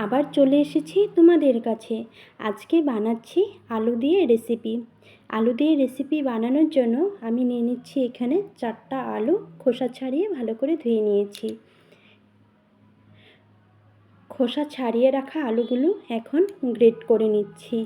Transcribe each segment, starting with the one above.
আবার চলে এসেছি তোমাদের কাছে। আজকে বানাচ্ছি আলু দিয়ে রেসিপি। আলু দিয়ে রেসিপি বানানোর জন্য আমি নিয়ে নিচ্ছি এখানে 4টা আলু, খোসা ছাড়িয়ে ভালো করে ধুয়ে নিয়েছি। খোসা ছাড়িয়ে রাখা আলুগুলো এখন গ্রেট করে নিচ্ছি।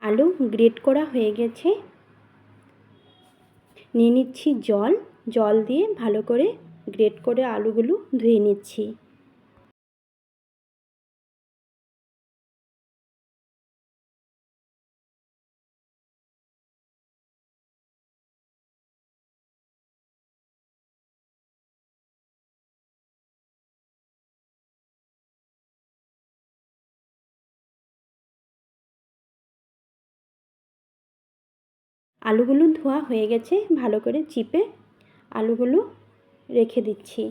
আলু গ্রেট করা হয়ে গেছে। নিয়ে নিচ্ছি জল। জল দিয়ে ভালো করে গ্রেট করে আলুগুলো ধুয়ে নিচ্ছি। আলুগুলো ধোয়া হয়ে গেছে, ভালো করে চিপে আলুগুলো রেখে দিচ্ছি।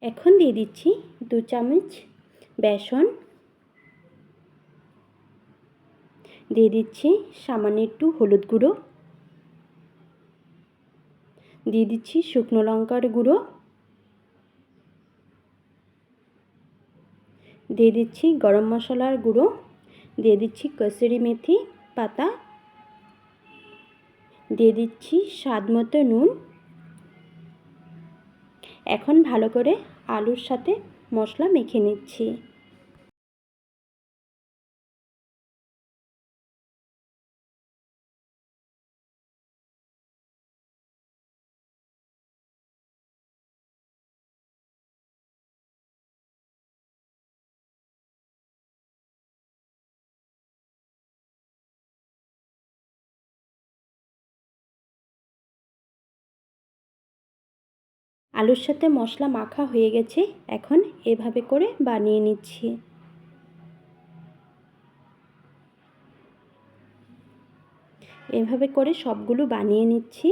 এখন দিয়ে দিচ্ছি 2 চামচ বেসন। দিয়ে দিচ্ছি সামান্য একটু হলুদ গুঁড়ো। দিয়ে দিচ্ছি শুকনো লঙ্কার গুঁড়ো। দিয়ে দিচ্ছি গরম মশলার গুঁড়ো। দিয়ে দিচ্ছি কসুরি মেথি পাতা। দিয়ে দিচ্ছি স্বাদ মতো নুন। এখন ভালো করে আলুর সাথে মশলা মেখে নিচ্ছি। আলুর সাথে মশলা মাখা হয়ে গেছে। এখন এভাবে করে বানিয়ে নিচ্ছি। এভাবে করে সবগুলো বানিয়ে নিচ্ছি।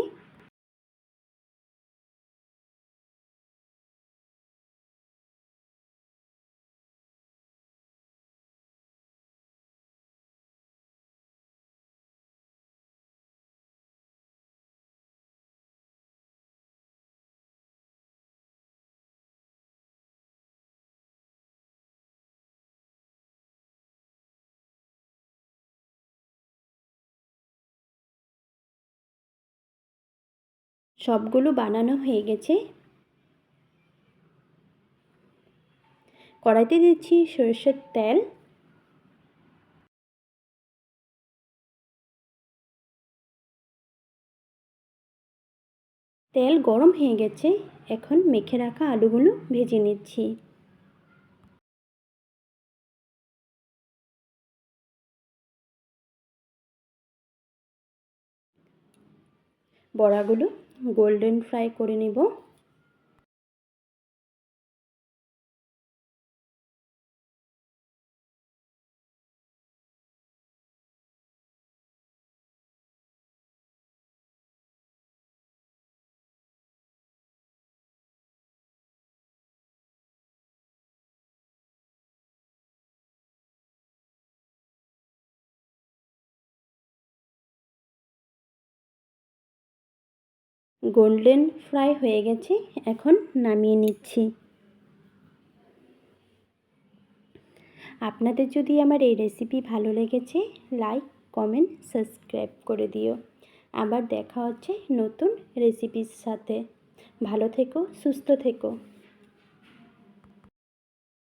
সবগুলো বানানো হয়ে গেছে। কড়াইতে দিচ্ছি সরষের তেল। তেল গরম হয়ে গেছে। এখন মেখে রাখা আলুগুলো ভেজে নিচ্ছি। বড়াগুলো গোল্ডেন ফ্রাই করে নেব। গোল্ডেন ফ্রাই হয়ে গেছে। এখন নামিয়ে নিচ্ছি। আপনাদের যদি আমার এই রেসিপি ভালো লেগেছে, লাইক, কমেন্ট, সাবস্ক্রাইব করে দিও। আবার দেখা হচ্ছে নতুন রেসিপির সাথে। ভালো থেকো, সুস্থ থেকো।